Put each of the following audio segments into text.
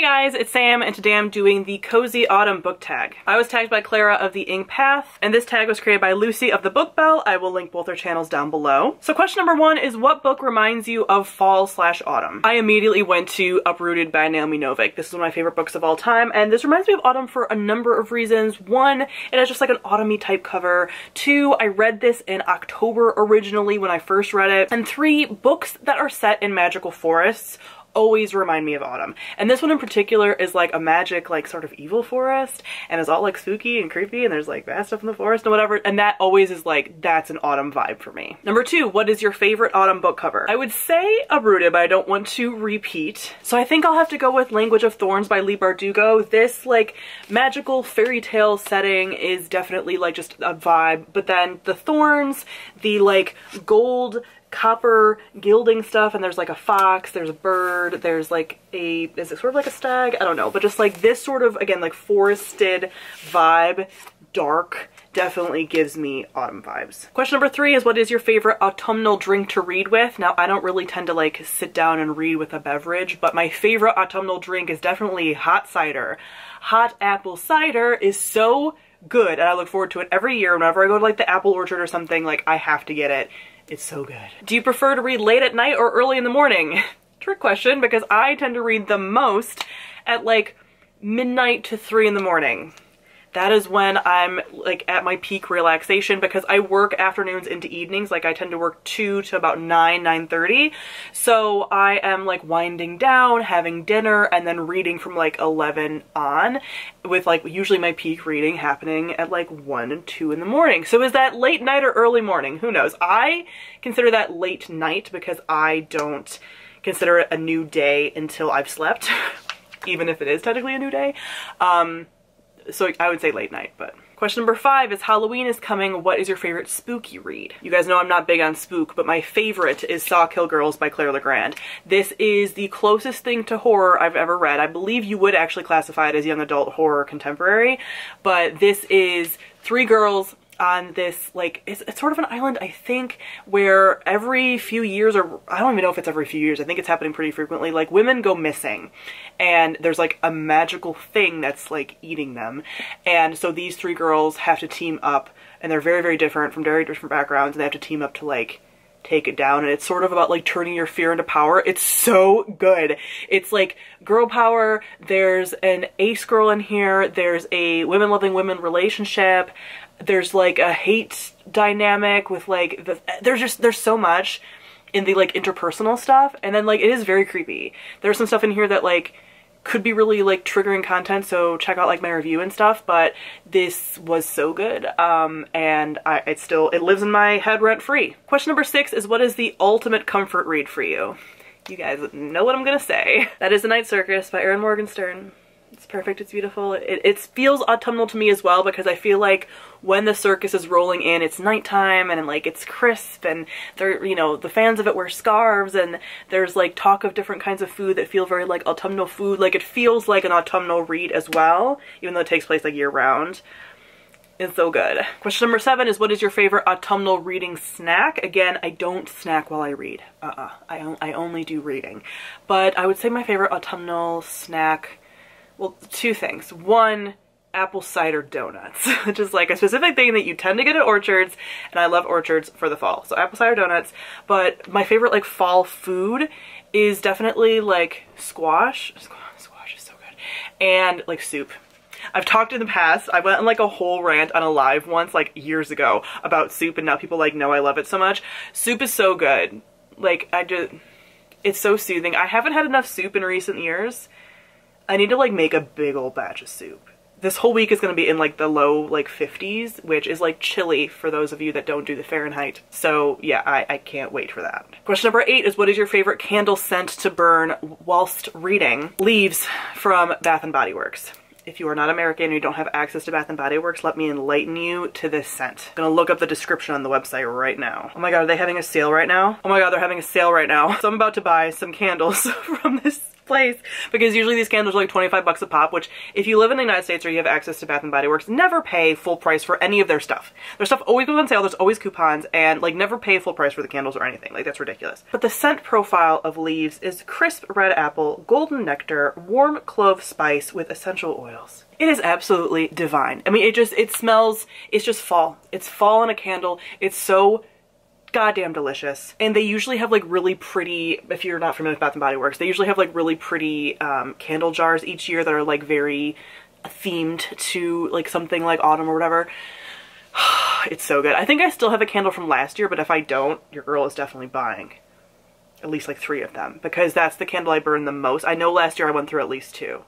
Hey guys, it's Sam, and today I'm doing the Cozy Autumn book tag. I was tagged by Clara of the Ink Path, and this tag was created by Lucy of the Book Bell. I will link both their channels down below. So question number one is, what book reminds you of fall/autumn? I immediately went to Uprooted by Naomi Novik. This is one of my favorite books of all time, and this reminds me of autumn for a number of reasons. One, it has just like an autumn-y type cover. Two, I read this in October originally when I first read it. And three, books that are set in magical forests always remind me of autumn. And this one in particular is like a magic, like sort of evil forest, and it's all like spooky and creepy, and there's like bad stuff in the forest and whatever, and that always is like, that's an autumn vibe for me. Number two, what is your favorite autumn book cover? I would say Uprooted, but I don't want to repeat, so I think I'll have to go with Language of Thorns by Leigh Bardugo. This like magical fairy tale setting is definitely like just a vibe, but then the thorns, the like gold copper gilding stuff, and there's like a fox, there's a bird, there's like a, is it sort of like a stag? I don't know, but just like this sort of, again, like forested vibe, dark, definitely gives me autumn vibes. Question number three is, what is your favorite autumnal drink to read with? Now, I don't really tend to like sit down and read with a beverage, but my favorite autumnal drink is definitely hot cider. Hot apple cider is so good, and I look forward to it every year. Whenever I go to like the apple orchard or something, like I have to get it. It's so good. Do you prefer to read late at night or early in the morning? Trick question, because I tend to read the most at like midnight to 3 in the morning. That is when I'm like at my peak relaxation, because I work afternoons into evenings. Like I tend to work 2 to about 9:30. So I am like winding down, having dinner, and then reading from like 11 on, with like usually my peak reading happening at like 1 and 2 in the morning. So is that late night or early morning? Who knows? I consider that late night because I don't consider it a new day until I've slept, even if it is technically a new day. So I would say late night, but. Question number five is, Halloween is coming. What is your favorite spooky read? You guys know I'm not big on spook, but my favorite is Saw Kill Girls by Claire Legrand. This is the closest thing to horror I've ever read. I believe you would actually classify it as young adult horror contemporary, but this is 3 girls on this, like, it's sort of an island, I think, where every few years, or I don't even know if it's every few years, I think it's happening pretty frequently, like women go missing and there's like a magical thing that's like eating them. And so these 3 girls have to team up, and they're very, very different from very different backgrounds, and they have to team up to like take it down. And it's sort of about like turning your fear into power. It's so good. It's like girl power. There's an ace girl in here. There's a women loving women relationship. There's like a hate dynamic with like, there's so much in the like interpersonal stuff. And then like, it is very creepy. There's some stuff in here that like could be really like triggering content, so check out like my review and stuff, but this was so good. And it lives in my head rent free. Question number 6 is, what is the ultimate comfort read for you? You guys know what I'm gonna say. That is The Night Circus by Erin Morgenstern. It's perfect, it's beautiful. It feels autumnal to me as well, because I feel like when the circus is rolling in, it's nighttime and like it's crisp, and they're, you know, the fans of it wear scarves, and there's like talk of different kinds of food that feel very like autumnal food. Like it feels like an autumnal read as well, even though it takes place like year round. It's so good. Question number 7 is, what is your favorite autumnal reading snack? Again, I don't snack while I read. I only do reading. But I would say my favorite autumnal snack, well, 2 things. One, apple cider donuts, which is like a specific thing that you tend to get at orchards, and I love orchards for the fall. So apple cider donuts. But my favorite like fall food is definitely like squash. Squash is so good. And like soup. I've talked in the past, I went on like a whole rant on a live once, like years ago, about soup, and now people like know I love it so much. Soup is so good. Like it's so soothing. I haven't had enough soup in recent years. I need to like make a big old batch of soup. This whole week is going to be in like the low like 50s, which is like chilly for those of you that don't do the Fahrenheit. So yeah, I can't wait for that. Question number 8 is, what is your favorite candle scent to burn whilst reading? Leaves from Bath & Body Works. If you are not American and you don't have access to Bath & Body Works, let me enlighten you to this scent. I'm gonna look up the description on the website right now. Oh my god, are they having a sale right now? Oh my god, they're having a sale right now. So I'm about to buy some candles from this place, because usually these candles are like 25 bucks a pop, which if you live in the United States or you have access to Bath & Body Works, never pay full price for any of their stuff. Their stuff always goes on sale, there's always coupons, and like never pay full price for the candles or anything. Like, that's ridiculous. But the scent profile of Leaves is crisp red apple, golden nectar, warm clove spice with essential oils. It is absolutely divine. I mean, it smells, it's just fall. It's fall in a candle. It's so goddamn delicious. And they usually have like really pretty, if you're not familiar with Bath & Body Works, they usually have like really pretty candle jars each year that are like very themed to like something like autumn or whatever. It's so good. I think I still have a candle from last year, but if I don't, your girl is definitely buying at least like 3 of them, because that's the candle I burn the most. I know last year I went through at least 2.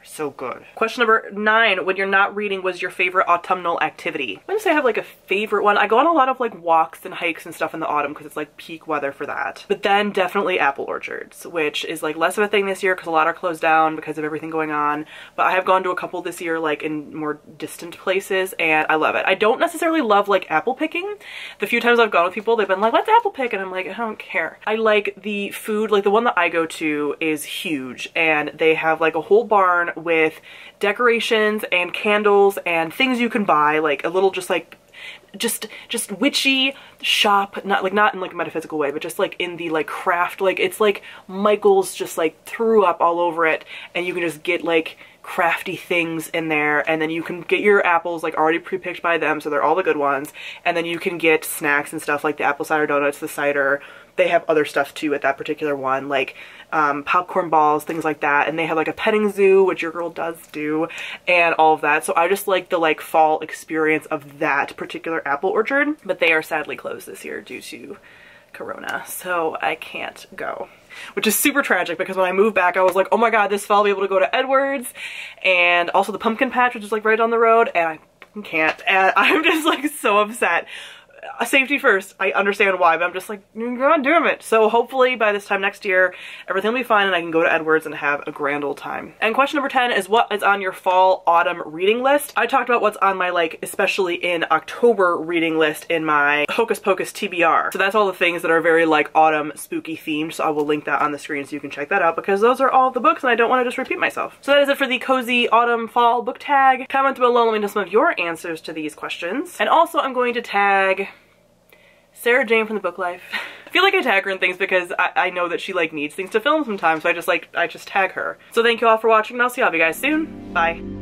So good. Question number 9, when you're not reading, was your favorite autumnal activity? I wouldn't say I have like a favorite one. I go on a lot of like walks and hikes and stuff in the autumn because it's like peak weather for that. But then definitely apple orchards, which is like less of a thing this year because a lot are closed down because of everything going on. But I have gone to a couple this year, like in more distant places, and I love it. I don't necessarily love like apple picking. The few times I've gone with people, they've been like, let's apple pick, and I'm like, I don't care. I like the food. Like the one that I go to is huge, and they have like a whole barn with decorations and candles and things you can buy, like a little just witchy shop, not in like a metaphysical way, but just like in the like craft, like it's like Michael's just like threw up all over it, and you can just get like crafty things in there, and then you can get your apples like already pre-picked by them, so they're all the good ones, and then you can get snacks and stuff like the apple cider donuts, the cider. They have other stuff too at that particular one, like popcorn balls, things like that, and they have like a petting zoo, which your girl does do, and all of that. So I just like the like fall experience of that particular apple orchard, but they are sadly closed this year due to Corona, so I can't go, which is super tragic because when I moved back I was like, oh my god, this fall I'll be able to go to Edwards and also the pumpkin patch, which is like right down the road, and I can't, and I'm just like so upset. Safety first, I understand why, but I'm just like, god damn it. So hopefully by this time next year everything will be fine and I can go to Edwards and have a grand old time. And question number 10 is, what is on your fall autumn reading list? I talked about what's on my like especially in October reading list in my Hocus Pocus TBR. So that's all the things that are very like autumn spooky themed, so I will link that on the screen so you can check that out, because those are all the books and I don't want to just repeat myself. So that is it for the cozy autumn fall book tag. Comment below, let me know some of your answers to these questions. And also I'm going to tag Sarah Jane from the Book Life. I feel like I tag her in things because I know that she like needs things to film sometimes, so I just tag her. So thank you all for watching, and I'll see all of you guys soon. Bye.